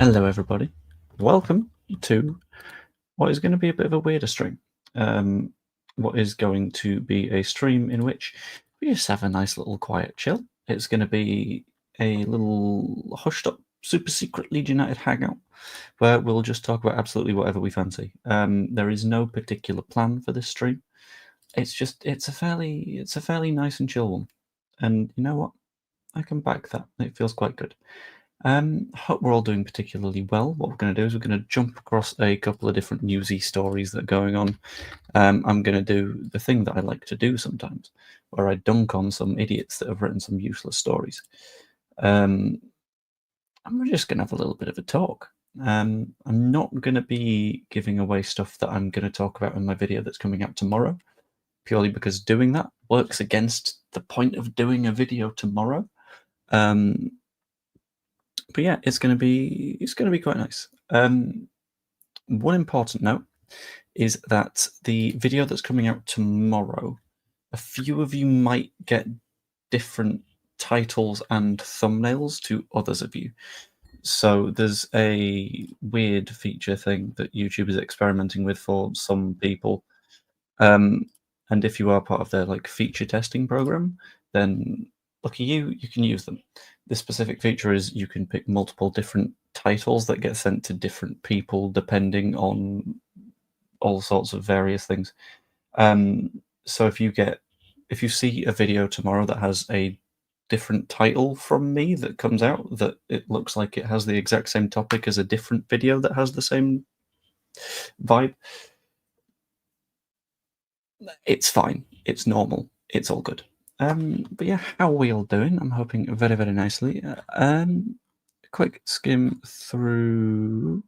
Hello, everybody. Welcome to what is going to be a bit of a weirder stream. What is going to be a stream in which we just have a nice little quiet chill. It's going to be a little hushed up, super secret Leeds United hangout where we'll just talk about absolutely whatever we fancy. There is no particular plan for this stream. It's a fairly nice and chill one, and you know what? I can back that. It feels quite good. Hope we're all doing particularly well. What we're going to do is we're going to jump across a couple of different newsy stories that are going on. I'm going to do the thing that I like to do sometimes, where I dunk on some idiots that have written some useless stories. And we're just going to have a little bit of a talk. I'm not going to be giving away stuff that I'm going to talk about in my video that's coming out tomorrow, purely because doing that works against the point of doing a video tomorrow. But yeah, it's going to be quite nice. One important note is that the video that's coming out tomorrow, a few of you might get different titles and thumbnails to others of you. So there's a weird feature thing that YouTube is experimenting with for some people. And if you are part of their feature testing program, then lucky you can use them. This specific feature is you can pick multiple different titles that get sent to different people depending on all sorts of various things. So if you see a video tomorrow that has a different title from me that comes out, that it looks like it has the exact same topic as a different video that has the same vibe, it's fine. It's normal. It's all good. But yeah, how are we all doing? I'm hoping very, very nicely. Quick skim through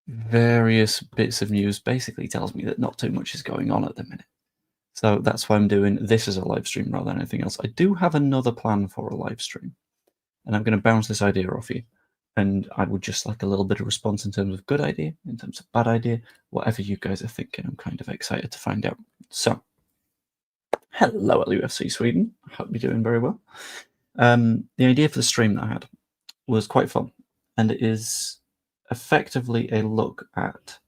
various bits of news basically tells me that not too much is going on at the minute. So that's why I'm doing this as a live stream rather than anything else. I do have another plan for a live stream, and I'm going to bounce this idea off you. And I would just like a little bit of response in terms of good idea, in terms of bad idea, whatever you guys are thinking. I'm kind of excited to find out. So, hello, LUFC Sweden. I hope you're doing very well. The idea for the stream that I had was quite fun, and it is effectively a look at.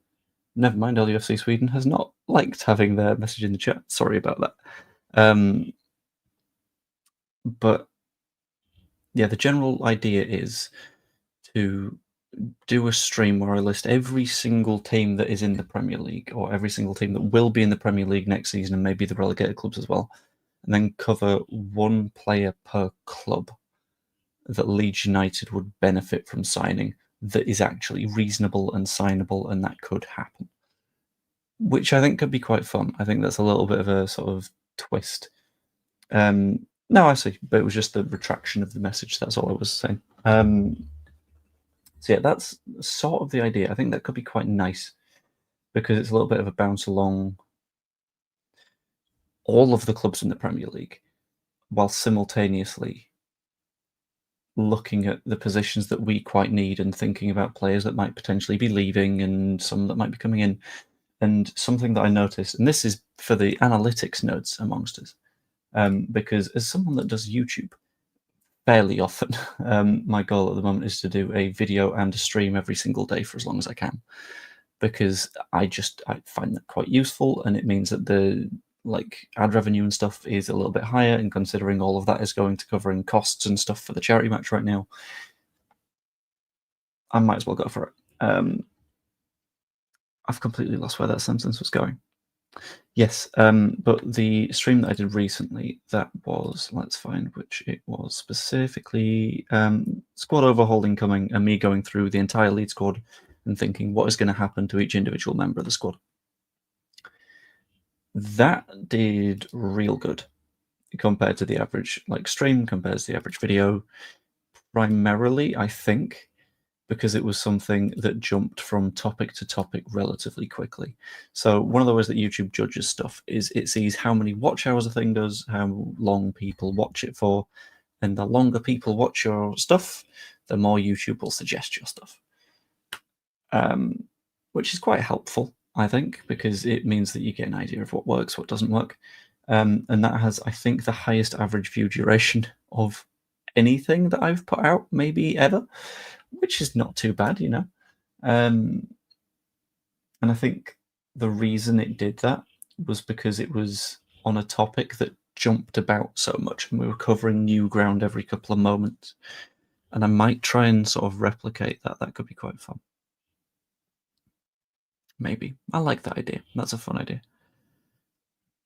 Never mind, LUFC Sweden has not liked having their message in the chat. Sorry about that. But yeah, the general idea is to do a stream where I list every single team that is in the Premier League, or every single team that will be in the Premier League next season, and maybe the relegated clubs as well, and then cover one player per club that Leeds United would benefit from signing that is actually reasonable and signable, and that could happen, which I think could be quite fun. I think that's a little bit of a sort of twist. No, I see, but it was just the retraction of the message. That's all I was saying. So yeah, that's sort of the idea. I think that could be quite nice because it's a little bit of a bounce along all of the clubs in the Premier League while simultaneously looking at the positions that we quite need and thinking about players that might potentially be leaving and some that might be coming in. And something that I noticed, and this is for the analytics nerds amongst us, because as someone that does YouTube fairly often, my goal at the moment is to do a video and a stream every single day for as long as I can, because I find that quite useful, and it means that the ad revenue and stuff is a little bit higher, and considering all of that is going to covering costs and stuff for the charity match right now, I might as well go for it. I've completely lost where that sentence was going. Yes, but the stream that I did recently, that was, let's find which it was specifically, squad overhaul incoming, and me going through the entire lead squad and thinking what is going to happen to each individual member of the squad. That did real good compared to the average stream, compared to the average video, primarily, I think, because it was something that jumped from topic to topic relatively quickly. So one of the ways that YouTube judges stuff is it sees how many watch hours a thing does, how long people watch it for, and the longer people watch your stuff, the more YouTube will suggest your stuff, which is quite helpful, I think, because it means that you get an idea of what works, what doesn't work, and that has, I think, the highest average view duration of anything that I've put out, maybe ever. which is not too bad, you know. And I think the reason it did that was because it was on a topic that jumped about so much, and we were covering new ground every couple of moments. And I might try and sort of replicate that. That could be quite fun. Maybe. I like that idea. That's a fun idea.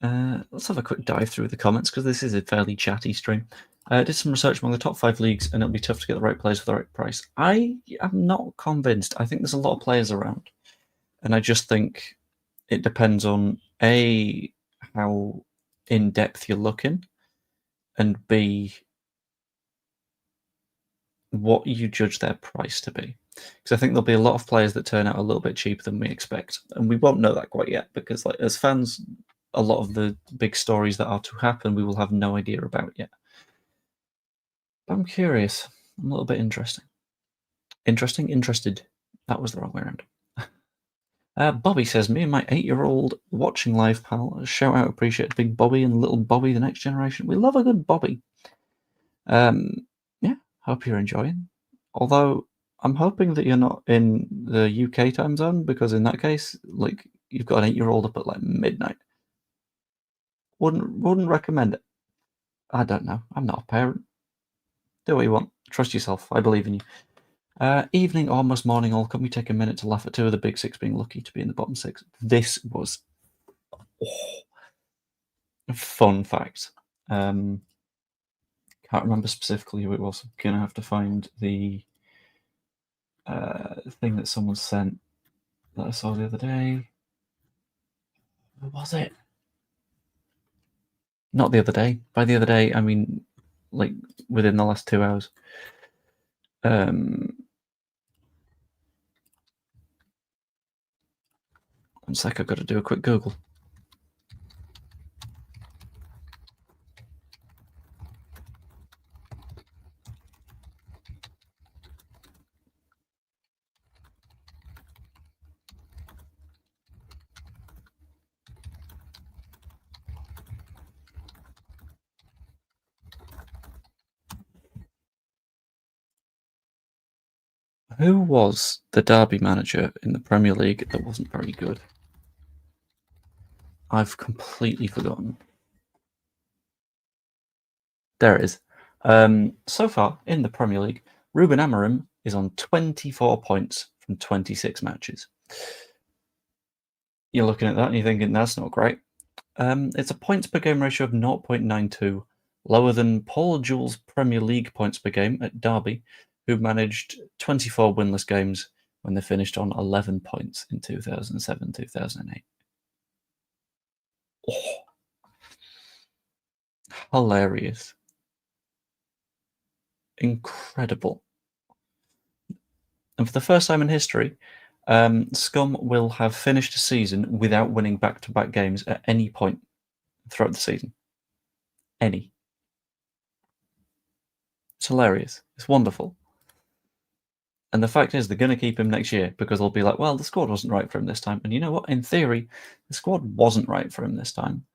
Let's have a quick dive through the comments because this is a fairly chatty stream. Did some research among the top 5 leagues, and it'll be tough to get the right players for the right price. I am not convinced. I think there's a lot of players around, and I just think it depends on A, how in depth you're looking, and B, what you judge their price to be. Because I think there'll be a lot of players that turn out a little bit cheaper than we expect, and we won't know that quite yet. Because, like, as fans, a lot of the big stories that are to happen, we will have no idea about yet. But I'm curious. I'm a little bit interested. Interested. That was the wrong way around. Bobby says, me and my 8-year-old watching live, pal. Shout out, appreciate Big Bobby and little Bobby, the next generation. We love a good Bobby. Yeah, hope you're enjoying. Although, I'm hoping that you're not in the UK time zone, because in that case, like, you've got an 8-year-old up at like midnight. Wouldn't recommend it. I don't know. I'm not a parent. Do what you want. Trust yourself. I believe in you. Evening, almost morning all. Can we take a minute to laugh at 2 of the big 6 being lucky to be in the bottom 6? This was a fun fact. Can't remember specifically who it was. I'm gonna have to find the thing that someone sent that I saw the other day. Who was it? Not the other day. By the other day, I mean like within the last 2 hours. It's like I've got to do a quick Google. Who was the Derby manager in the Premier League that wasn't very good? I've completely forgotten. There it is. So far in the Premier League, Ruben Amorim is on 24 points from 26 matches. You're looking at that and you're thinking, that's not great. It's a points per game ratio of 0.92, lower than Paul Jewell's Premier League points per game at Derby, who managed 24 winless games when they finished on 11 points in 2007-2008. Oh, hilarious. Incredible. And for the first time in history, Scum will have finished a season without winning back-to-back games at any point throughout the season. Any. It's hilarious. It's wonderful. And the fact is, they're going to keep him next year because they'll be like, well, the squad wasn't right for him this time. And you know what? In theory, the squad wasn't right for him this time.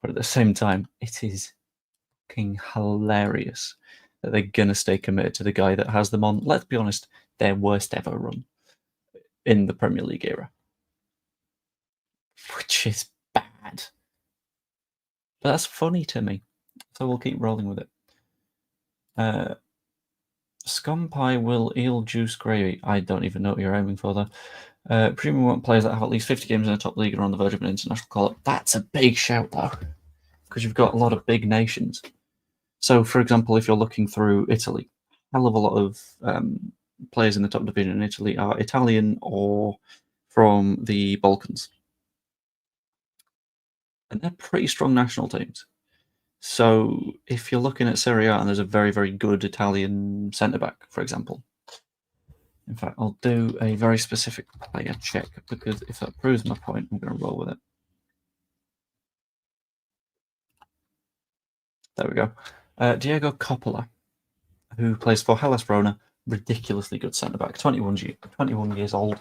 But at the same time, it is fucking hilarious that they're going to stay committed to the guy that has them on, let's be honest, their worst ever run in the Premier League era. Which is bad. But that's funny to me. So we'll keep rolling with it. Scum pie will eel juice gravy. I don't even know what you're aiming for there. Presumably we want players that have at least 50 games in a top league and are on the verge of an international call-up. That's a big shout, though, because you've got a lot of big nations. So, for example, if you're looking through Italy, a hell of a lot of players in the top division in Italy are Italian or from the Balkans. And they're pretty strong national teams. So if you're looking at Serie A and there's a very, very good Italian centre-back, for example. In fact, I'll do a very specific player check because if that proves my point, I'm going to roll with it. There we go. Diego Coppola, who plays for Hellas Verona, ridiculously good centre-back, 21 years old,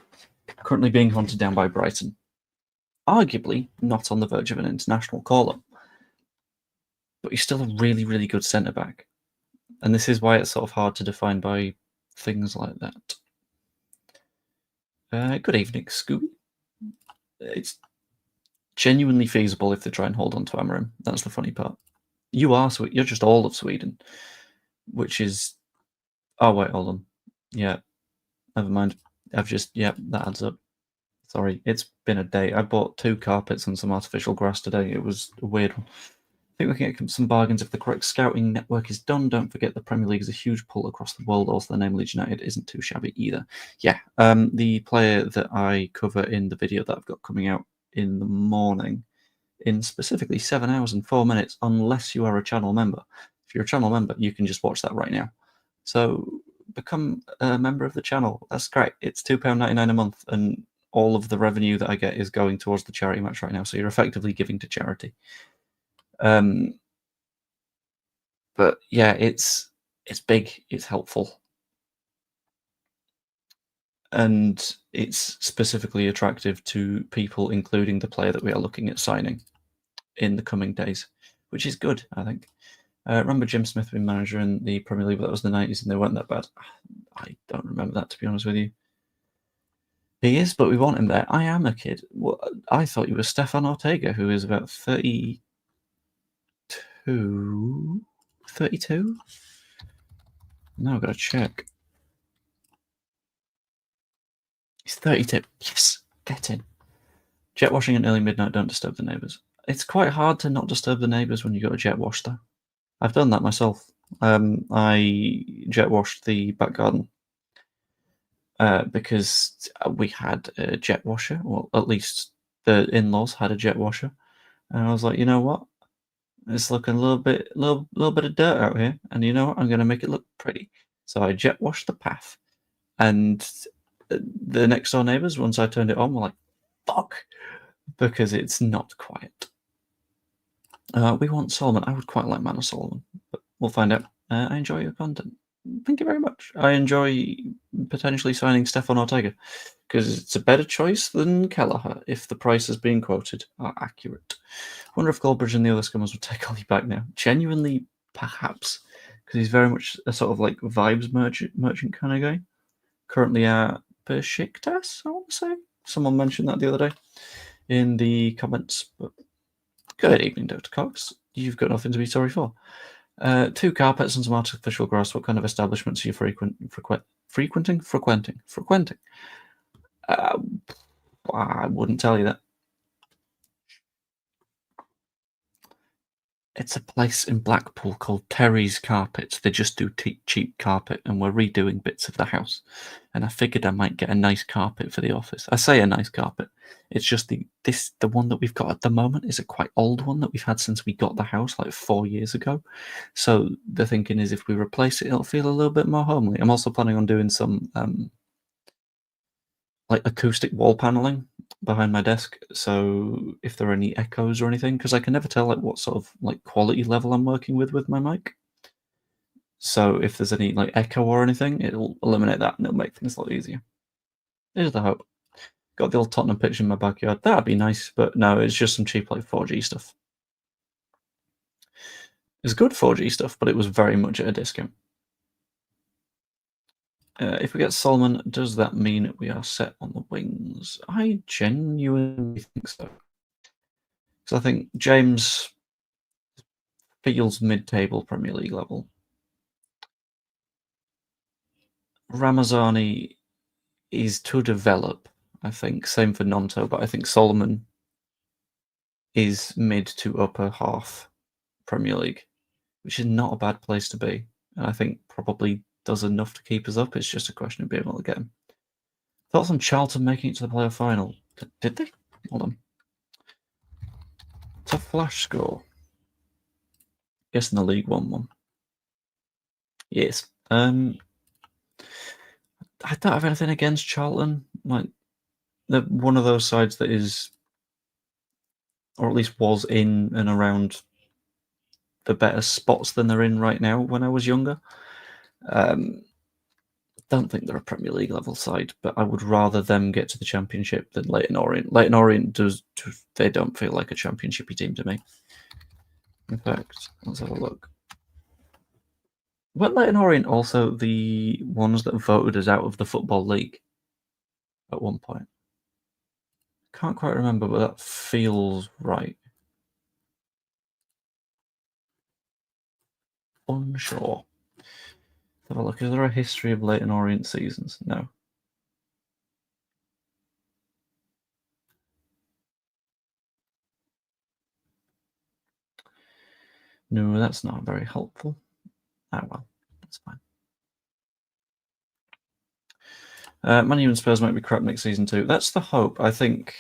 currently being hunted down by Brighton. Arguably not on the verge of an international call-up, but he's still a really, really good centre-back. And this is why it's sort of hard to define by things like that. Good evening, Scooby. It's genuinely feasible if they try and hold on to Amarim. That's the funny part. You are Sweden. You're just all of Sweden, which is. Oh wait, hold on. Yeah, never mind. That adds up. Sorry, it's been a day. I bought 2 carpets and some artificial grass today. It was a weird one. I think we can get some bargains if the correct scouting network is done. Don't forget the Premier League is a huge pull across the world. Also, the name Leeds United isn't too shabby either. Yeah, the player that I cover in the video that I've got coming out in the morning, in specifically 7 hours and 4 minutes, unless you are a channel member. If you're a channel member, you can just watch that right now. So become a member of the channel. That's great. It's £2.99 a month, and all of the revenue that I get is going towards the charity match right now. So you're effectively giving to charity. But yeah, it's big, it's helpful, and it's specifically attractive to people, including the player that we are looking at signing in the coming days, which is good, I think. Remember Jim Smith being manager in the Premier League, but that was the 90s and they weren't that bad. I don't remember that, to be honest with you. He is, but we want him there. I am a kid. Well, I thought you were Stefan Ortega, who is about 32? 32? No, I've got to check. He's 32. Yes, get in. Jet washing at early midnight, don't disturb the neighbours. It's quite hard to not disturb the neighbours when you go to jet wash, though. I've done that myself. I jet washed the back garden because we had a jet washer. Well, at least the in-laws had a jet washer, and I was like, you know what? It's looking a little bit of dirt out here, and you know what? I'm going to make it look pretty. So I jet washed the path, and the next door neighbours, once I turned it on, were like, "Fuck," because it's not quiet. We want Solomon. I would quite like Manor Solomon, but we'll find out. I enjoy your content. Thank you very much. I enjoy potentially signing Stefan Ortega because it's a better choice than Kelleher if the prices being quoted are accurate. I wonder if Goldbridge and the other scummers would take Ollie back now. Genuinely, perhaps, because he's very much a sort of like vibes merchant kind of guy. Currently at Besiktas, I want to say. Someone mentioned that the other day in the comments. But good evening, Dr. Cox. You've got nothing to be sorry for. 2 carpets and some artificial grass. What kind of establishments are you frequenting? I wouldn't tell you that. It's a place in Blackpool called Terry's Carpets. They just do cheap carpet, and we're redoing bits of the house. And I figured I might get a nice carpet for the office. I say a nice carpet. It's just the one that we've got at the moment is a quite old one that we've had since we got the house like 4 years ago. So the thinking is if we replace it, it'll feel a little bit more homely. I'm also planning on doing some like acoustic wall paneling behind my desk, so if there are any echoes or anything, because I can never tell like what sort of like quality level I'm working with my mic. So if there's any like echo or anything, it'll eliminate that and it'll make things a lot easier. Here's the hope. Got the old Tottenham pitch in my backyard. That'd be nice, but no, it's just some cheap like 4G stuff. It's good 4G stuff, but it was very much at a discount. If we get Solomon, does that mean we are set on the wings? I genuinely think so. Because I think James feels mid-table Premier League level. Ramazani is to develop, I think. Same for Nonto, but I think Solomon is mid to upper half Premier League, which is not a bad place to be. And I think probably does enough to keep us up. It's just a question of being able to get him. Thoughts on Charlton making it to the playoff final? Did they? Hold on. It's a flash score. Guessing the League 1-1. Yes. I don't have anything against Charlton. Like, they're one of those sides that is, or at least was in and around the better spots than they're in right now when I was younger. Don't think they're a Premier League level side, but I would rather them get to the Championship than Leyton Orient. Leyton Orient they don't feel like a Championshipy team to me. In fact, let's have a look. Weren't Leyton Orient also the ones that voted us out of the Football League at one point? Can't quite remember, but that feels right. Unsure. Have a look. Is there a history of Leyton Orient seasons? No. No, that's not very helpful. Ah, well, that's fine. Man U and Spurs might be crap next season too. That's the hope, I think.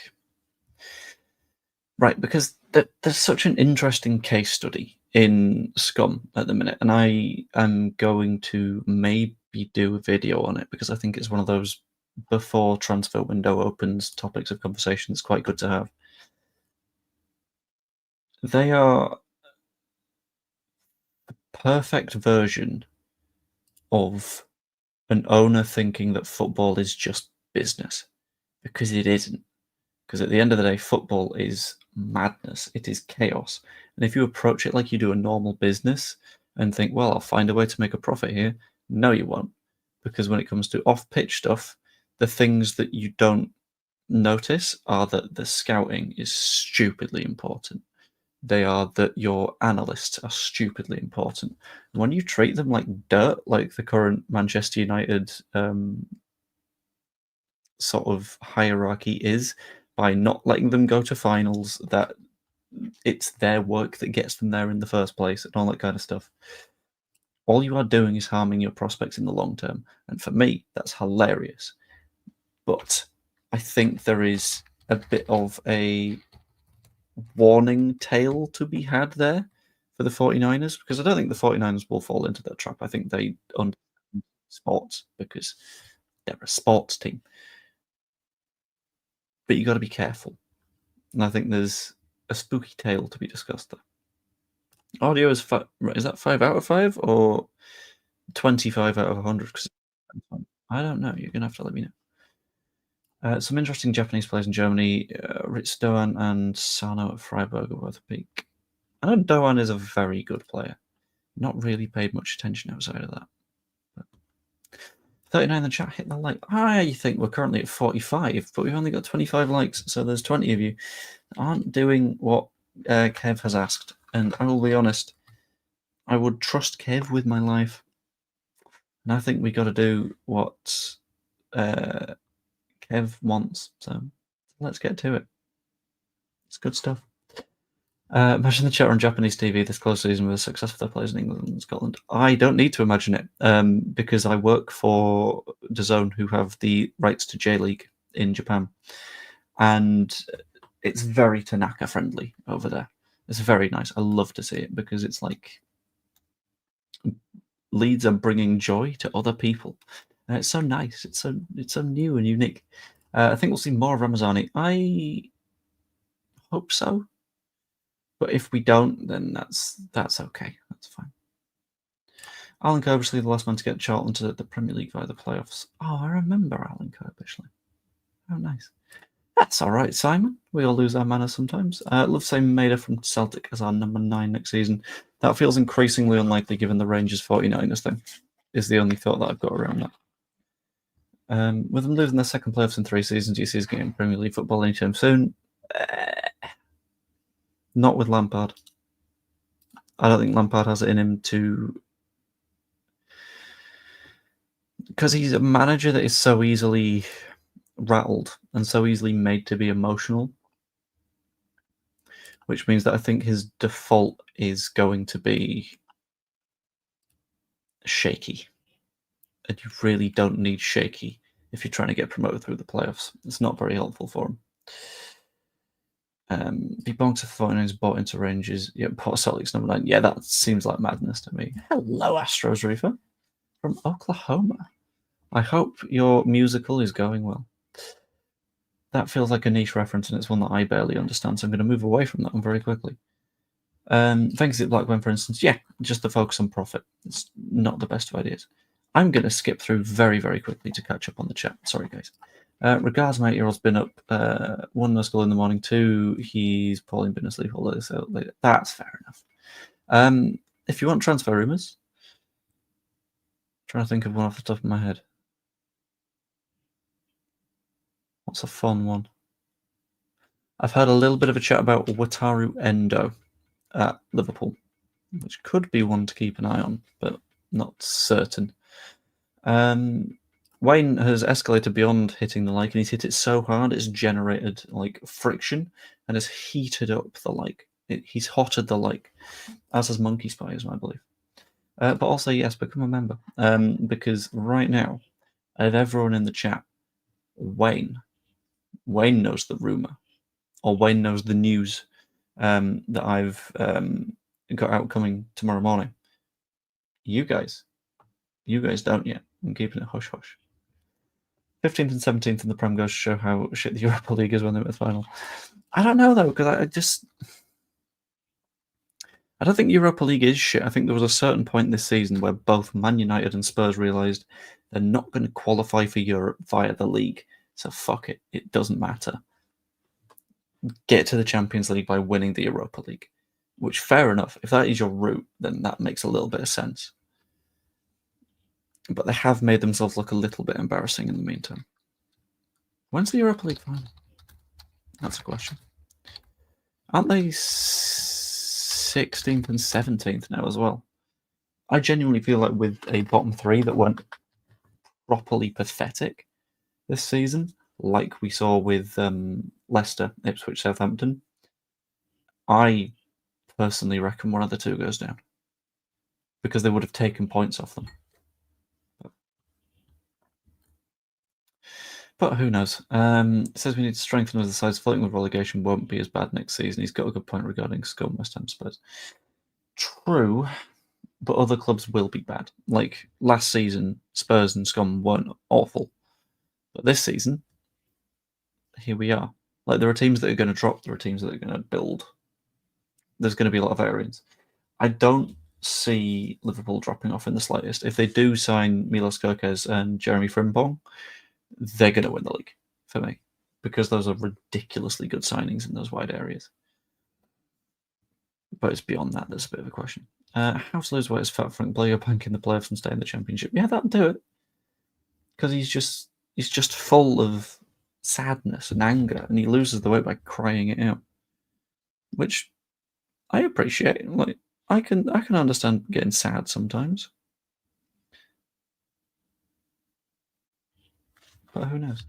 Right, because there's such an interesting case study in Scum at the minute, and I am going to maybe do a video on it because I think it's one of those before transfer window opens topics of conversation that's quite good to have. They are the perfect version of an owner thinking that football is just business, because it isn't. Because at the end of the day, football is madness. It is chaos. And if you approach it like you do a normal business and think, well, I'll find a way to make a profit here, no, you won't. Because when it comes to off pitch stuff, the things that you don't notice are that the scouting is stupidly important. They are that your analysts are stupidly important. And when you treat them like dirt, like the current Manchester United sort of hierarchy is, by not letting them go to finals, that it's their work that gets them there in the first place and all that kind of stuff. All you are doing is harming your prospects in the long term. And for me, that's hilarious. But I think there is a bit of a warning tale to be had there for the 49ers, because I don't think the 49ers will fall into that trap. I think they understand sports because they're a sports team. But you got to be careful. And I think there's a spooky tale to be discussed there. Audio is is that 5 out of 5 or 25 out of 100? I don't know. You're gonna have to let me know. Some interesting Japanese players in Germany. Ritz Doan and Sano at Freiburg are worth a peek. I know Doan is a very good player. Not really paid much attention outside of that. But 39 in the chat, hit the like. I think we're currently at 45, but we've only got 25 likes, so there's 20 of you that aren't doing what Kev has asked. And I will be honest, I would trust Kev with my life. And I think we got to do what Kev wants. So let's get to it. It's good stuff. Imagine the chat on Japanese TV this close season with a success for their players in England and Scotland. I don't need to imagine it because I work for DAZN, who have the rights to J League in Japan. And it's very Tanaka friendly over there. It's very nice. I love to see it because it's like Leeds are bringing joy to other people. And it's so nice. It's so new and unique. I think we'll see more of Ramazani. I hope so. But if we don't, then that's okay. That's fine. Alan Kirbishley, the last man to get Charlton to the Premier League via the playoffs. Oh, I remember Alan Kirbishley. Oh, nice. That's all right, Simon. We all lose our manners sometimes. Love saying Maida from Celtic as our number 9 next season. That feels increasingly unlikely given the Rangers 49ers thing, is the only thought that I've got around that. With them losing their second playoffs in 3 seasons, do you see us getting Premier League football anytime soon? Not with Lampard. I don't think Lampard has it in him to... Because he's a manager that is so easily rattled and so easily made to be emotional, which means that I think his default is going to be shaky. And you really don't need shaky if you're trying to get promoted through the playoffs. It's not very helpful for him. Be bonked if the 49ers bought into Rangers. Yeah, Port Celtics number 9. Yeah, that seems like madness to me. Hello, Astros Reefer from Oklahoma. I hope your musical is going well. That feels like a niche reference, and it's one that I barely understand, so I'm going to move away from that one very quickly. Thanks to Blackburn, for instance. Yeah, just to focus on profit. It's not the best of ideas. I'm going to skip through very, very quickly to catch up on the chat. Sorry, guys. Regards, my 8-year-old's been up 1, no school in the morning, 2, he's probably been asleep all day, so later. That's fair enough. If you want transfer rumours, Trying to think of one off the top of my head. What's a fun one? I've heard a little bit of a chat about Wataru Endo at Liverpool, which could be one to keep an eye on, but not certain. Wayne has escalated beyond hitting the like, and he's hit it so hard it's generated like friction and has heated up the like. He's hotted the like, as has Monkey Spies, I believe. But also, yes, become a member. Because right now, out of everyone in the chat, Wayne knows the rumor, or Wayne knows the news that I've got out coming tomorrow morning. You guys don't yet. I'm keeping it hush hush. 15th and 17th in the Prem goes to show how shit the Europa League is when they went to the final. I don't know though, because I don't think Europa League is shit. I think there was a certain point this season where both Man United and Spurs realised they're not going to qualify for Europe via the league. So fuck it. It doesn't matter. Get to the Champions League by winning the Europa League. Which, fair enough. If that is your route, then that makes a little bit of sense. But they have made themselves look a little bit embarrassing in the meantime. When's the Europa League final? That's a question. Aren't they 16th and 17th now as well? I genuinely feel like with a bottom three that weren't properly pathetic this season, like we saw with Leicester, Ipswich, Southampton, I personally reckon one of the two goes down because they would have taken points off them. But who knows? It says we need to strengthen as the sides. Floating with relegation won't be as bad next season. He's got a good point regarding Scum, West Ham, Spurs. True, but other clubs will be bad. Like last season, Spurs and Scum weren't awful. But this season, here we are. Like there are teams that are going to drop, there are teams that are going to build. There's going to be a lot of variance. I don't see Liverpool dropping off in the slightest. If they do sign Milos Kerkez and Jeremy Frimpong, they're going to win the league for me because those are ridiculously good signings in those wide areas. But it's beyond that. There's a bit of a question. House lose weight as Fat Frank play your bank in the playoffs and stay in the championship. Yeah, that'll do it. Because he's just full of sadness and anger, and he loses the weight by crying it out, which I appreciate. Like I can understand getting sad sometimes, but who knows?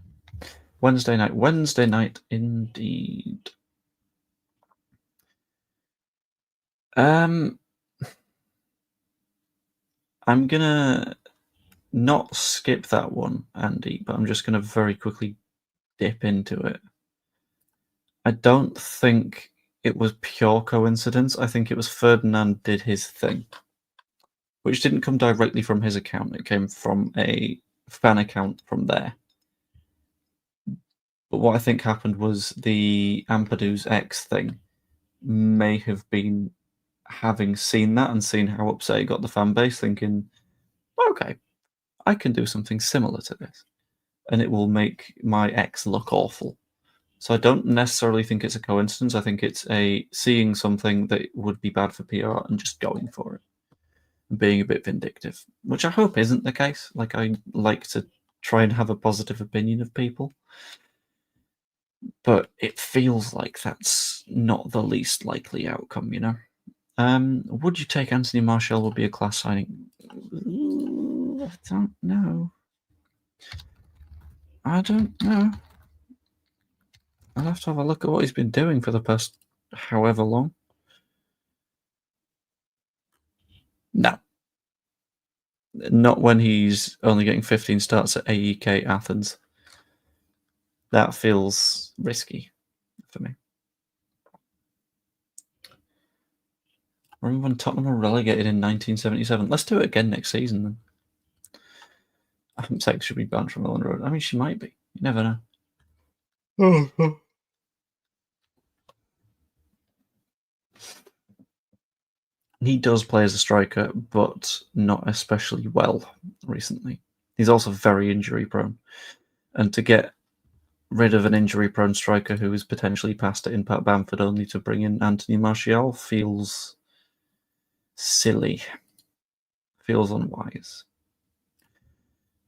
Wednesday night indeed. I'm gonna not skip that one, Andy, but I'm just gonna very quickly dip into it. I don't think it was pure coincidence. I think it was Ferdinand did his thing, which didn't come directly from his account. It came from a fan account from there. But what I think happened was the Ampadu's X thing may have been having seen that and seen how upset it got the fan base, thinking, okay, I can do something similar to this, and it will make my ex look awful. So I don't necessarily think it's a coincidence. I think it's a seeing something that would be bad for PR and just going for it, and being a bit vindictive, which I hope isn't the case. Like I like to try and have a positive opinion of people, but it feels like that's not the least likely outcome, you know? Would you take Anthony Martial would be a class signing? I don't know. I don't know. I'll have to have a look at what he's been doing for the past however long. No. Not when he's only getting 15 starts at AEK Athens. That feels risky for me. Remember when Tottenham were relegated in 1977? Let's do it again next season then. I'm saying should be banned from Ellen Road. I mean, she might be. You never know. He does play as a striker, but not especially well recently. He's also very injury prone. And to get rid of an injury prone striker who is potentially past it in Pat Bamford only to bring in Anthony Martial feels silly. Feels unwise.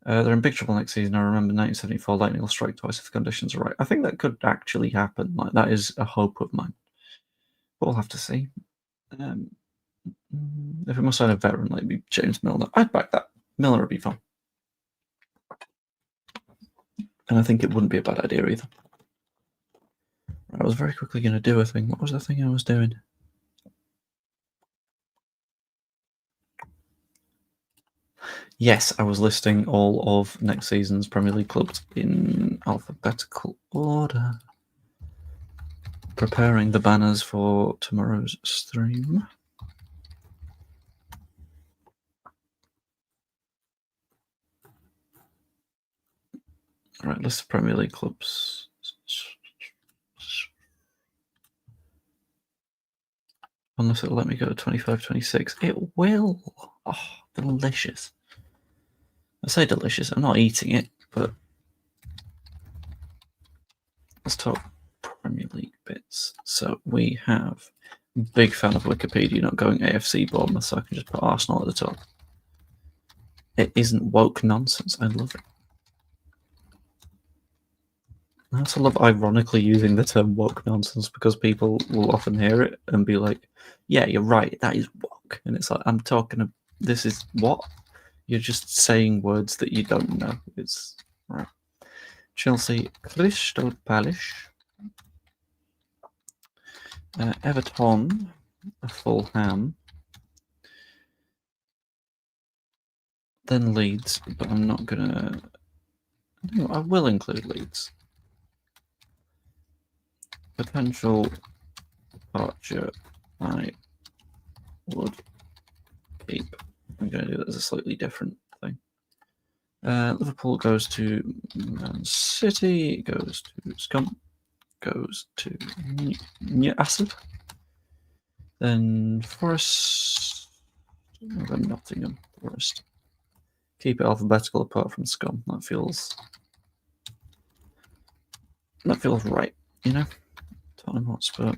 They're in big trouble next season. I remember 1974 lightning will strike twice if the conditions are right. I think that could actually happen. Like, that is a hope of mine. But we'll have to see. If we must sign a veteran like James Milner, I'd back that. Milner would be fun. And I think it wouldn't be a bad idea either. I was very quickly going to do a thing. What was the thing I was doing? Yes, I was listing all of next season's Premier League clubs in alphabetical order. Preparing the banners for tomorrow's stream. All right, list of Premier League clubs. Unless it'll let me go to 25, 26. It will. Oh, delicious. I say delicious. I'm not eating it, but let's talk Premier League bits. So we have big fan of Wikipedia not going AFC Bournemouth, so I can just put Arsenal at the top. It isn't woke nonsense. I love it. I also love ironically using the term woke nonsense because people will often hear it and be like, yeah, you're right, that is woke. And it's like, I'm talking, this is what? You're just saying words that you don't know. It's right. Chelsea, Crystal Palace, Everton, Fulham, then Leeds, but I'm not gonna. I will include Leeds. Potential departure, I would keep. I'm going to do that as a slightly different thing. Liverpool goes to Man City, goes to Scum, goes to Newcastle. Then Forest, then Nottingham Forest. Keep it alphabetical apart from Scum. That feels right, you know. Tottenham Hotspur,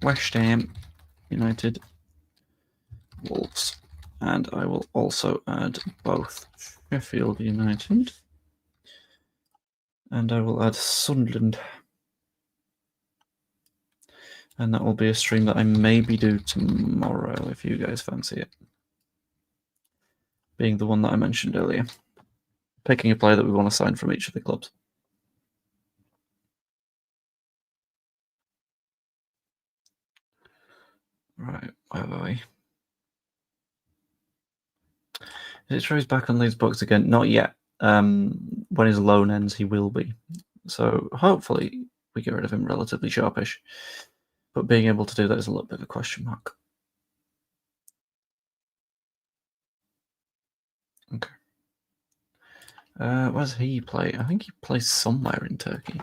West Ham United, Wolves, and I will also add both Sheffield United and I will add Sunderland. And that will be a stream that I maybe do tomorrow if you guys fancy it. Being the one that I mentioned earlier. Picking a player that we want to sign from each of the clubs. Right, where were we? Is it true he's back on Leeds books again? Not yet. When his loan ends, he will be. So hopefully we get rid of him relatively sharpish. But being able to do that is a little bit of a question mark. Okay. Where does he play? I think he plays somewhere in Turkey.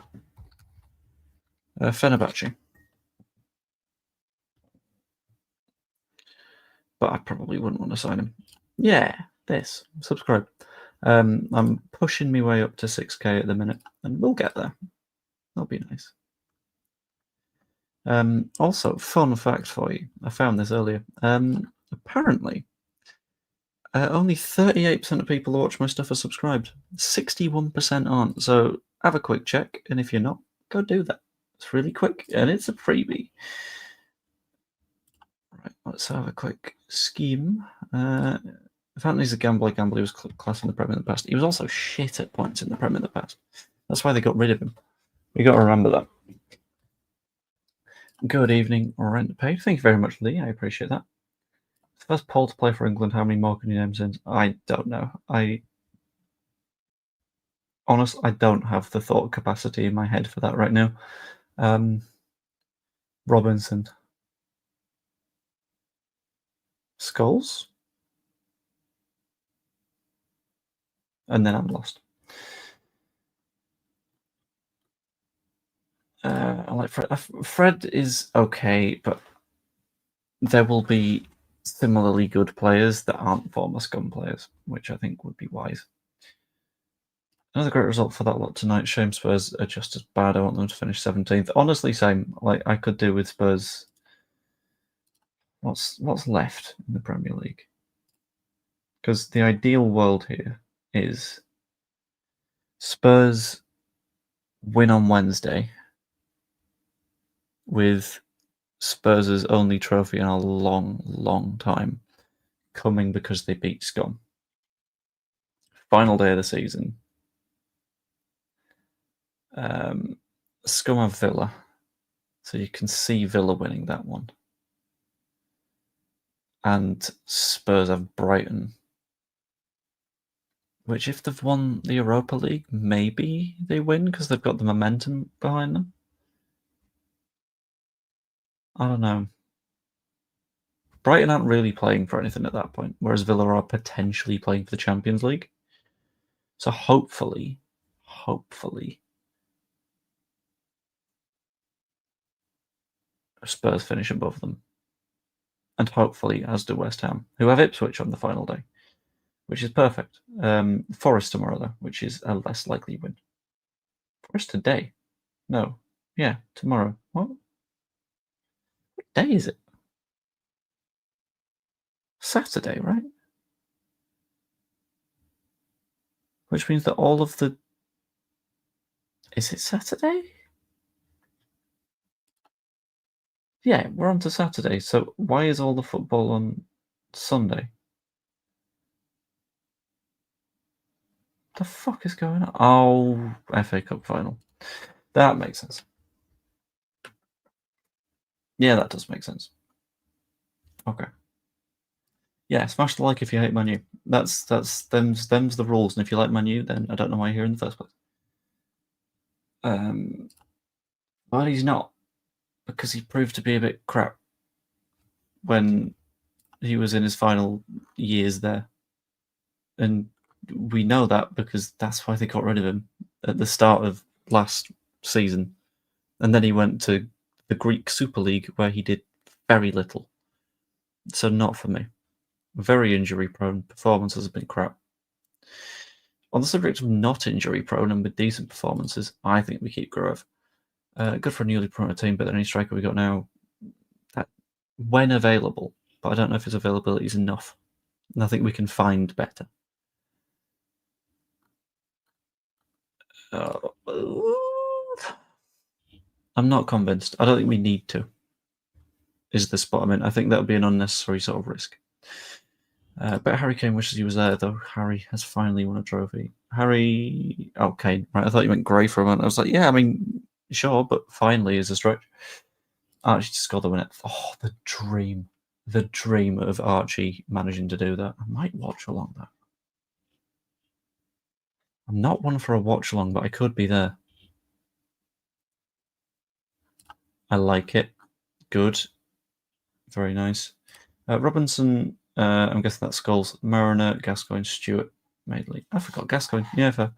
Fenerbahce. But I probably wouldn't want to sign him. Yeah, this. Subscribe. I'm pushing my way up to 6K at the minute, and we'll get there. That'll be nice. Also, fun fact for you. I found this earlier. Apparently, only 38% of people who watch my stuff are subscribed. 61% aren't. So have a quick check, and if you're not, go do that. It's really quick, and it's a freebie. Right, let's have a quick scheme. Apparently he's a gambler. He was class in the Premier in the past. He was also shit at points in the Premier in the past. That's why they got rid of him. We got to remember that. Good evening, rent paid. Thank you very much, Lee. I appreciate that. First poll to play for England. How many more can you name since? I don't know. Honestly, I don't have the thought capacity in my head for that right now. Robinson. Scholes? And then I'm lost. I like Fred. Fred is okay, but there will be similarly good players that aren't former Scum players, which I think would be wise. Another great result for that lot tonight. Shame Spurs are just as bad. I want them to finish 17th. Honestly, same. Like I could do with Spurs. What's left in the Premier League? Because the ideal world here is Spurs win on Wednesday with Spurs' only trophy in a long, long time coming because they beat Scum. Final day of the season. Scum have Villa, so you can see Villa winning that one. And Spurs have Brighton, which if they've won the Europa League, maybe they win because they've got the momentum behind them. I don't know. Brighton aren't really playing for anything at that point, whereas Villa are potentially playing for the Champions League. So hopefully, Spurs finish above them. And hopefully, as do West Ham, who have Ipswich on the final day, which is perfect. Forest tomorrow, though, which is a less likely win. Forest today? No. Yeah, tomorrow. What day is it? Saturday, right? Which means that all of the... Is it Saturday? Yeah, we're on to Saturday, so why is all the football on Sunday? The fuck is going on? Oh, FA Cup final. That makes sense. Yeah, that does make sense. Okay. Yeah, smash the like if you hate Man U. That's them's the rules, and if you like Man U, then I don't know why you're here in the first place. But he's not, because he proved to be a bit crap when he was in his final years there, and we know that because that's why they got rid of him at the start of last season, and then he went to the Greek Super League where he did very little. So not for me. Very injury prone. Performances have been crap. On the subject of not injury prone and with decent performances, I think we keep Grove. Good for a newly promoted team, but any striker we got now, that, when available, but I don't know if his availability is enough. And I think we can find better. I'm not convinced. I don't think we need to. Is the spot I'm in. I think that would be an unnecessary sort of risk. But Harry Kane wishes he was there, though. Harry has finally won a trophy. Harry... Oh, Kane. Right, I thought you meant Gray for a moment. I was like, yeah, I mean, sure, but finally is a stretch. Archie to score the winner. Oh, the dream. The dream of Archie managing to do that. I might watch along that. I'm not one for a watch along, but I could be there. I like it. Good. Very nice. Robinson, I'm guessing that's Scholes. Mariner, Gascoigne, Stewart, Madeley. I forgot Gascoigne. Yeah, fair.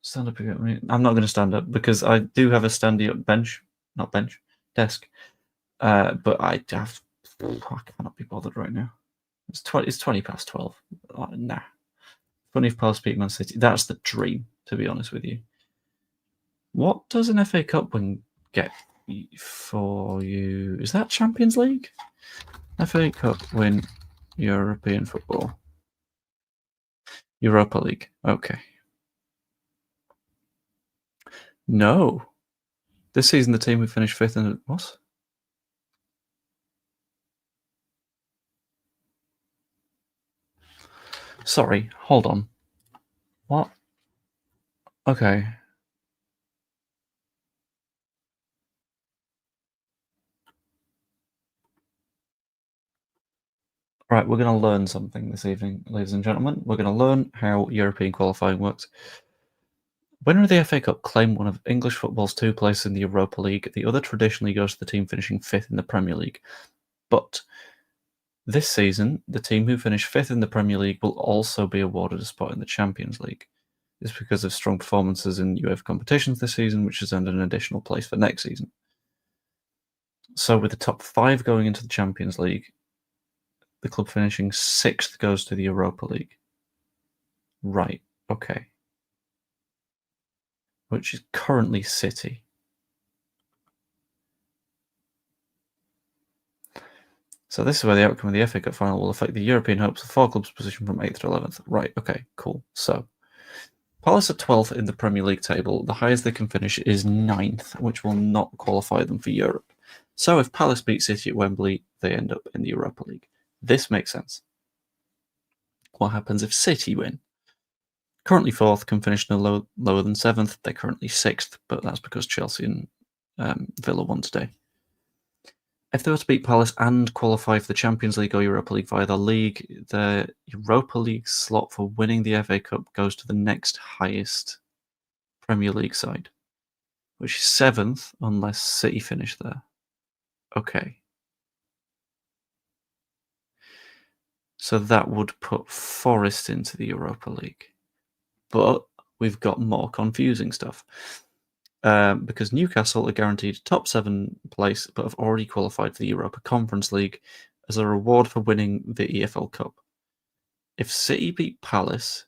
Stand up. I'm not going to stand up because I do have a standing up bench, not bench, desk. But I have. I cannot be bothered right now. It's 20 past 12. Nah. 20 past beat Man City. That's the dream, to be honest with you. What does an FA Cup win get for you? Is that Champions League? FA Cup win, European football. Europa League. Okay. No. This season, the team who finished fifth in what? Sorry, hold on. What? Okay. Right, we're going to learn something this evening, ladies and gentlemen. We're going to learn how European qualifying works. Winner of the FA Cup claimed one of English football's two places in the Europa League. The other traditionally goes to the team finishing fifth in the Premier League. But this season, the team who finished fifth in the Premier League will also be awarded a spot in the Champions League. This is because of strong performances in UEFA competitions this season, which has earned an additional place for next season. So with the top 5 going into the Champions League, the club finishing 6th goes to the Europa League. Right, okay. Which is currently City. So this is where the outcome of the FA Cup final will affect the European hopes of 4 clubs' position from 8th to 11th. Right, okay, cool. So Palace are 12th in the Premier League table. The highest they can finish is 9th, which will not qualify them for Europe. So if Palace beat City at Wembley, they end up in the Europa League. This makes sense. What happens if City win? Currently 4th, can finish no lower than 7th. They're currently 6th, but that's because Chelsea and Villa won today. If they were to beat Palace and qualify for the Champions League or Europa League via the league, the Europa League slot for winning the FA Cup goes to the next highest Premier League side, which is 7th unless City finish there. Okay. So that would put Forest into the Europa League. But we've got more confusing stuff. Because Newcastle are guaranteed top 7 place but have already qualified for the Europa Conference League as a reward for winning the EFL Cup. If City beat Palace,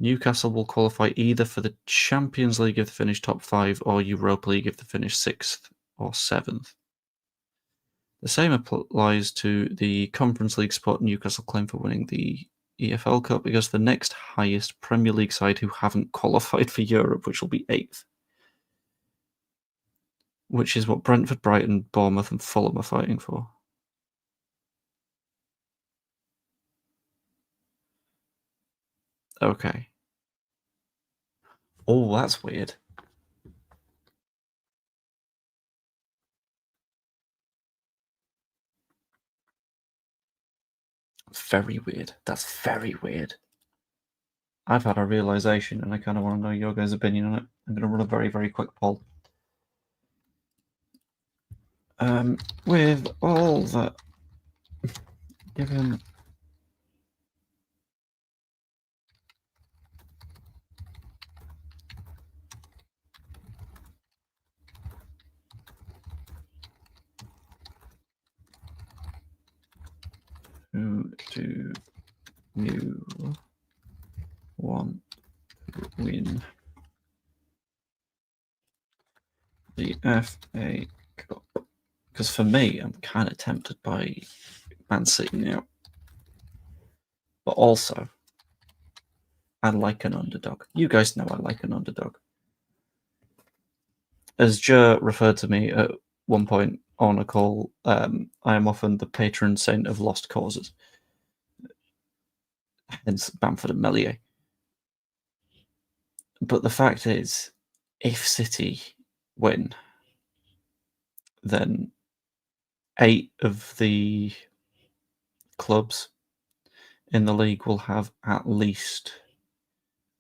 Newcastle will qualify either for the Champions League if they finish top 5 or Europa League if they finish 6th or 7th. The same applies to the Conference League spot Newcastle claim for winning the EFL Cup because the next highest Premier League side who haven't qualified for Europe, which will be 8th. Which is what Brentford, Brighton, Bournemouth and Fulham are fighting for. Okay. Oh, that's weird. Very weird. That's very weird. I've had a realization and I kind of want to know your guys' opinion on it. I'm going to run a very, very quick poll. With all that given who do you want to win the FA Cup? Because for me, I'm kind of tempted by Man City now. But also, I like an underdog. You guys know I like an underdog. As Joe referred to me at one point on a call, I am often the patron saint of lost causes. Hence Bamford and Meslier. But the fact is, if City win, then 8 of the clubs in the league will have at least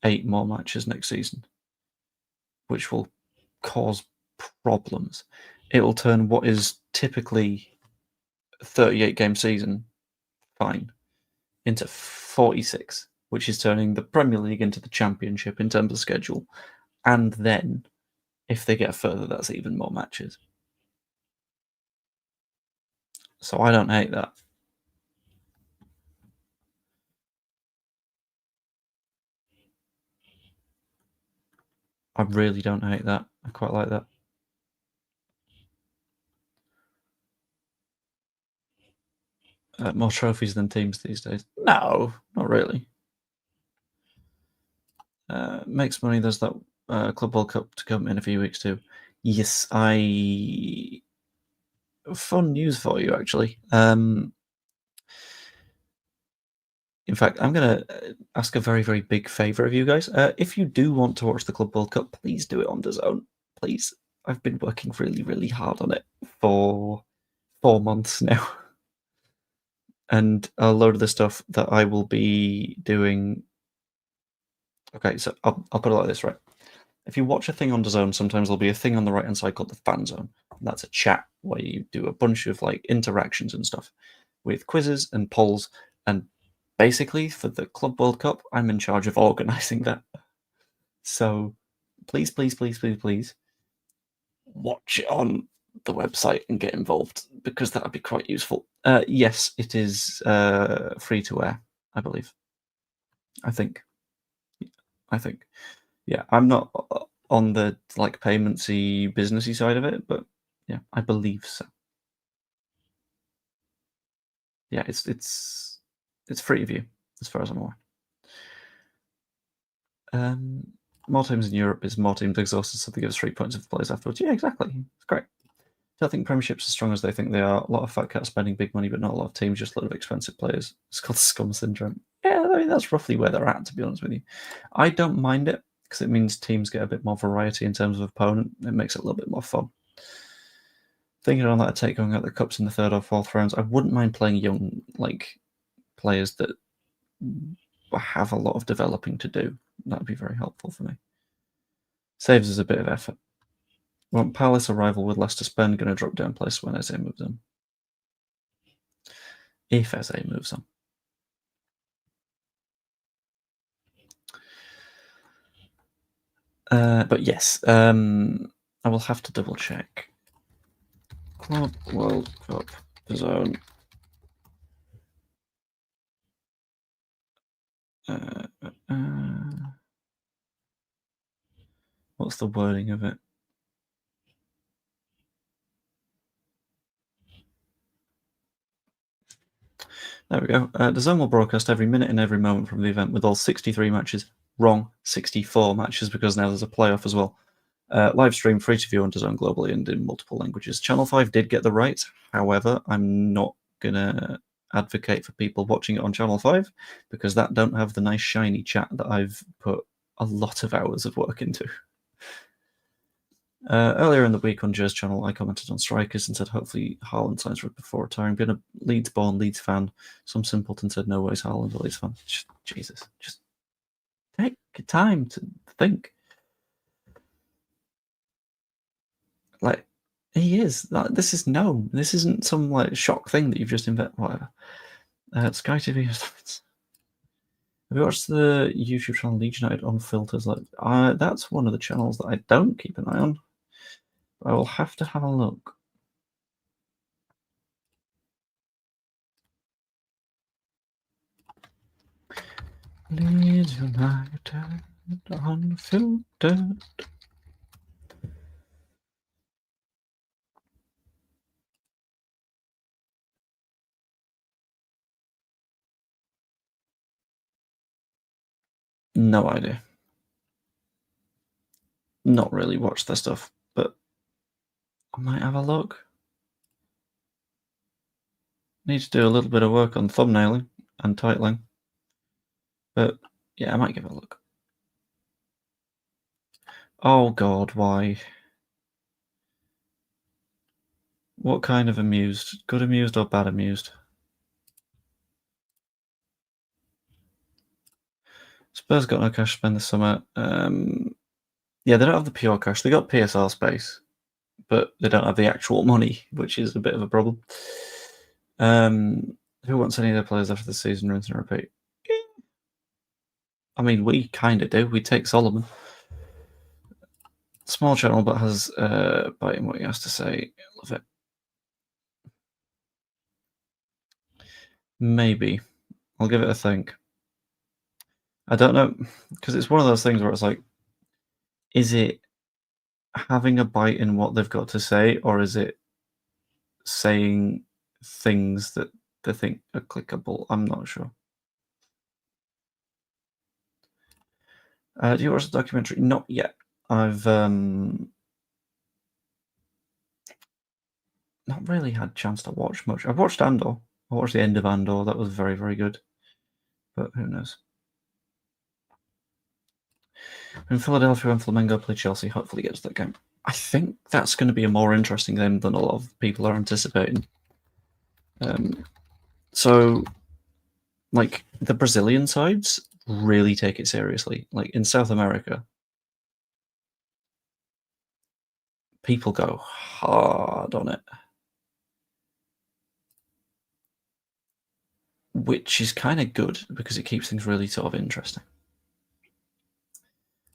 8 more matches next season, which will cause problems. It will turn what is typically a 38-game season, fine, into 46, which is turning the Premier League into the Championship in terms of schedule. And then, if they get further, that's even more matches. So I don't hate that. I really don't hate that. I quite like that. More trophies than teams these days? No, not really. Makes money. There's that Club World Cup to come in a few weeks too. Yes, fun news for you actually. In fact, I'm going to ask a very, very big favour of you guys. If you do want to watch the Club World Cup, please do it on DAZN. Please. I've been working really, really hard on it for 4 months now. And a load of the stuff that I will be doing. Okay, so I'll put it like this, right? If you watch a thing on DAZN, sometimes there'll be a thing on the right-hand side called the fan zone. And that's a chat where you do a bunch of like interactions and stuff with quizzes and polls. And basically, for the Club World Cup, I'm in charge of organising that. So please, please, please, please, please watch it on the website and get involved because that would be quite useful. Yes, it is free to air, I believe. I think. Yeah, I'm not on the like paymentsy businessy side of it, but yeah, I believe so. Yeah, it's free of you, as far as I'm aware. More teams in Europe is more teams exhausted, so they give us 3 points if the players afterwards. Yeah, exactly. It's great. I think Premiership's as strong as they think they are. A lot of fat cats spending big money, but not a lot of teams, just a lot of expensive players. It's called scum syndrome. Yeah, I mean, that's roughly where they're at, to be honest with you. I don't mind it, because it means teams get a bit more variety in terms of opponent. It makes it a little bit more fun. Thinking on that, I take going out the cups in the third or fourth rounds. I wouldn't mind playing young, players that have a lot of developing to do. That would be very helpful for me. Saves us a bit of effort. Want Palace a rival with Leicester Spend going to drop down place when Eze moves on. If Eze moves on. But yes, I will have to double check. Club World Cup Zone. What's the wording of it? There we go. The Zone will broadcast every minute and every moment from the event with all 63 matches. Wrong, 64 matches, because now there's a playoff as well. Live stream, free to view on DAZN globally and in multiple languages. Channel 5 did get the rights. However, I'm not going to advocate for people watching it on Channel 5 because that don't have the nice shiny chat that I've put a lot of hours of work into. Earlier in the week on Jez channel, I commented on strikers and said hopefully Haaland signs before retiring. Being a Leeds-born Leeds fan, some simpleton said no way is Haaland a Leeds fan. Jesus, just take your time to think. Like, he is. This is known. This isn't some shock thing that you've just invented. Whatever. Sky TV. Have you watched the YouTube channel Leeds United on filters? That's one of the channels that I don't keep an eye on. I will have to have a look. Leeds United unfiltered. No idea. Not really watched their stuff, but I might have a look. Need to do a little bit of work on thumbnailing and titling, but yeah, I might give it a look. Oh God, why? What kind of amused? Good amused or bad amused? Spurs got no cash to spend this summer. Yeah, they don't have the pure cash. They got PSR space, but they don't have the actual money, which is a bit of a problem. Who wants any of their players after the season? Rinse and repeat. I mean, we kind of do. We take Solomon. Small channel, but has biting what he has to say. Love it. Maybe. I'll give it a think. I don't know, because it's one of those things where it's like, is it having a bite in what they've got to say, or is it saying things that they think are clickable? I'm not sure. Do you watch the documentary? Not yet. I've not really had a chance to watch much. I've watched Andor. I watched the end of Andor. That was very, very good. But who knows? In Philadelphia, when Flamengo play Chelsea, hopefully gets that game. I think that's going to be a more interesting game than a lot of people are anticipating. So, the Brazilian sides really take it seriously. Like in South America, people go hard on it, which is kind of good because it keeps things really sort of interesting.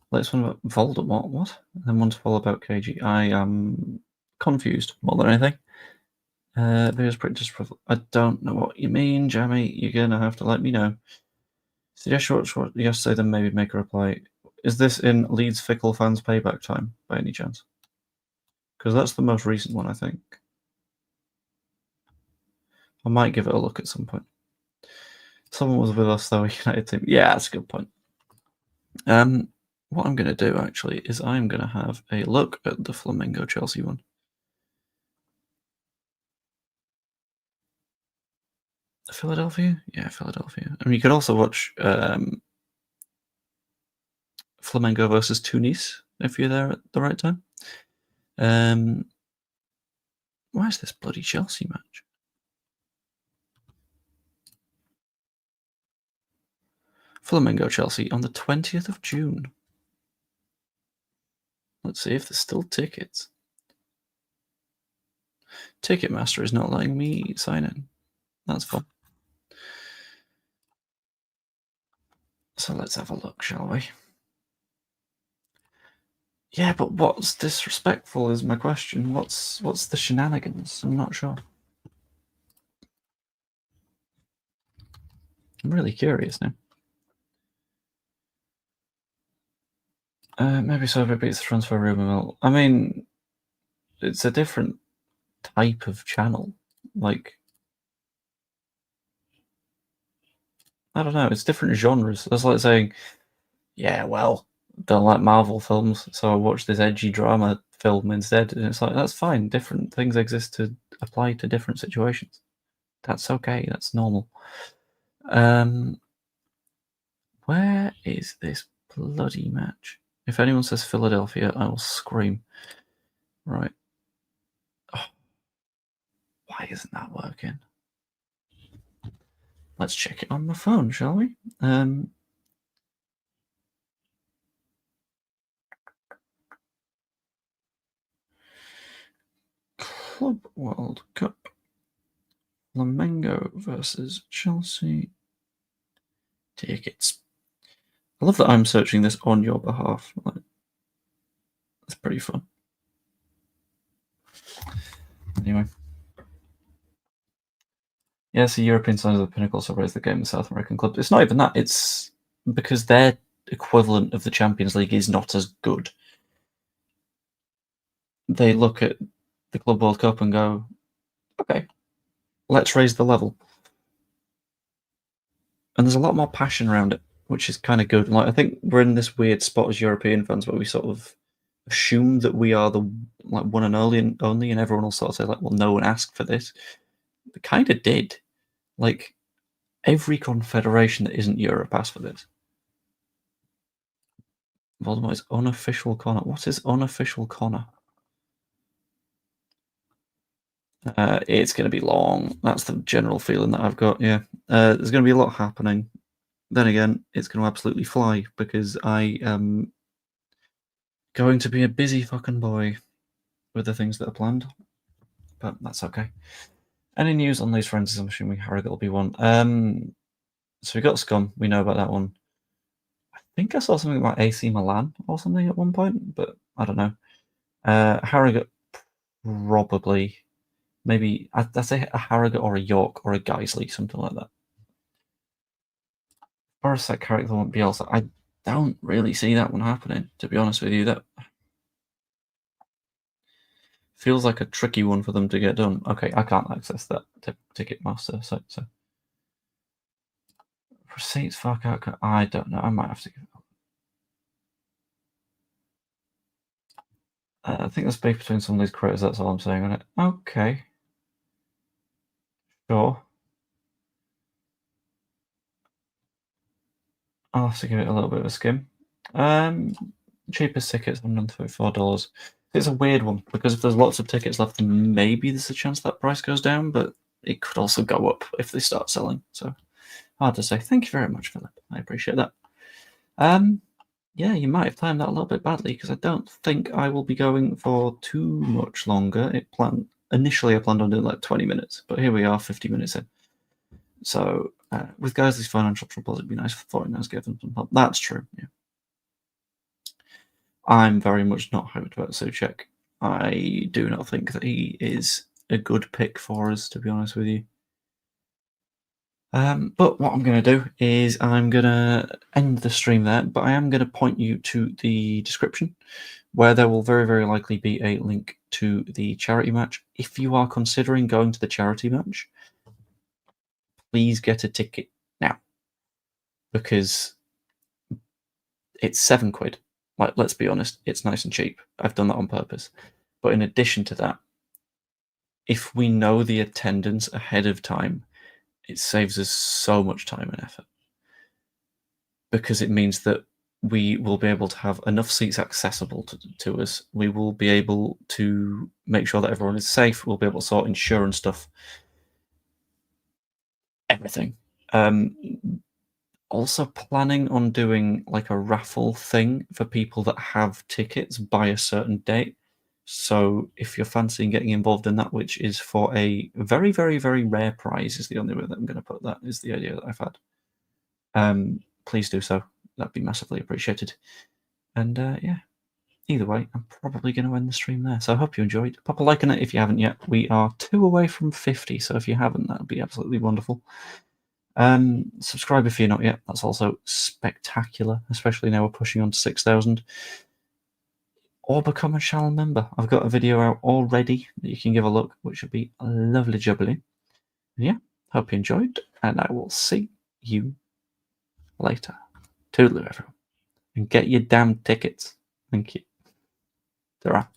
Let's one about Voldemort, what? And then one to follow about KG. I am confused more than anything. Videos practice. I don't know what you mean, Jamie. You're gonna have to let me know. Suggest what you have to say, then maybe make a reply. Is this in Leeds Fickle fans payback time by any chance? Because that's the most recent one, I think. I might give it a look at some point. Someone was with us though, a United team. Yeah, that's a good point. What I'm going to do actually is I'm going to have a look at the Flamengo Chelsea one. Philadelphia? Yeah, Philadelphia. I mean, you could also watch Flamengo versus Tunis if you're there at the right time. Why is this bloody Chelsea match? Flamengo Chelsea on the 20th of June. Let's see if there's still tickets. Ticketmaster is not letting me sign in. That's fine. So let's have a look, shall we? Yeah, but what's disrespectful is my question. What's the shenanigans? I'm not sure. I'm really curious now. Maybe so if it beats the transfer rumor mill. I mean, it's a different type of channel. Like, I don't know, it's different genres. That's like saying, yeah, well, don't like Marvel films, so I watch this edgy drama film instead. And it's like, that's fine. Different things exist to apply to different situations. That's okay. That's normal. Where is this bloody match? If anyone says Philadelphia, I will scream. Right. Oh, why isn't that working? Let's check it on my phone, shall we? Club World Cup. Flamengo versus Chelsea. Tickets. I love that I'm searching this on your behalf. It's pretty fun. Anyway. Yes, the European side of the pinnacle separates the game with South American clubs. It's not even that. It's because their equivalent of the Champions League is not as good. They look at the Club World Cup and go, okay, let's raise the level. And there's a lot more passion around it, which is kind of good. Like, I think we're in this weird spot as European fans where we sort of assume that we are the one and only, and everyone will sort of say like, well, no one asked for this. They kind of did. Like, every confederation that isn't Europe asked for this. Voldemort's unofficial corner. What is unofficial corner? It's going to be long. That's the general feeling that I've got. Yeah, there's going to be a lot happening. Then again, it's going to absolutely fly because I am going to be a busy fucking boy with the things that are planned. But that's okay. Any news on these friends? I'm assuming Harrogate will be one. So we got Scum. We know about that one. I think I saw something about AC Milan or something at one point, but I don't know. Harrogate probably. Maybe I'd say a Harrogate or a York or a Guiseley, something like that. Or a set character won't be also. I don't really see that one happening, to be honest with you. That feels like a tricky one for them to get done. Okay, I can't access that Ticketmaster site, so receipts, fuck out. I don't know. I might have to give it up. I think there's beef between some of these creators. That's all I'm saying on it. Okay, sure. I'll have to give it a little bit of a skim. Cheapest tickets, $134. It's a weird one because if there's lots of tickets left, then maybe there's a chance that price goes down, but it could also go up if they start selling. So hard to say. Thank you very much, Philip. I appreciate that. Yeah, you might have timed that a little bit badly because I don't think I will be going for too much longer. Initially I planned on doing like 20 minutes, but here we are, 50 minutes in. So with Guiseley's financial troubles, it'd be nice for Foreigners to give them some help. That's true. Yeah. I'm very much not hyped about Souček. I do not think that he is a good pick for us, to be honest with you. But what I'm going to do is I'm going to end the stream there, but I am going to point you to the description where there will very, very likely be a link to the charity match. If you are considering going to the charity match, please get a ticket now, because it's £7. Like, let's be honest, it's nice and cheap. I've done that on purpose. But in addition to that, if we know the attendance ahead of time, it saves us so much time and effort, because it means that we will be able to have enough seats accessible to us. We will be able to make sure that everyone is safe. We'll be able to sort insurance stuff, everything. Also planning on doing like a raffle thing for people that have tickets by a certain date. So if you're fancying getting involved in that, which is for a very, very, very rare prize, is the only way that I'm going to put that, is the idea that I've had. Please do so. That'd be massively appreciated. And yeah, either way, I'm probably going to end the stream there. So I hope you enjoyed. Pop a like on it if you haven't yet. We are 2 away from 50, so if you haven't, that would be absolutely wonderful. Subscribe if you're not yet. That's also spectacular, especially now we're pushing on to 6,000. Or become a channel member. I've got a video out already that you can give a look, which would be lovely jubbly. Yeah, hope you enjoyed, and I will see you later. Toodaloo, everyone. And get your damn tickets. Thank you. Ta-ra.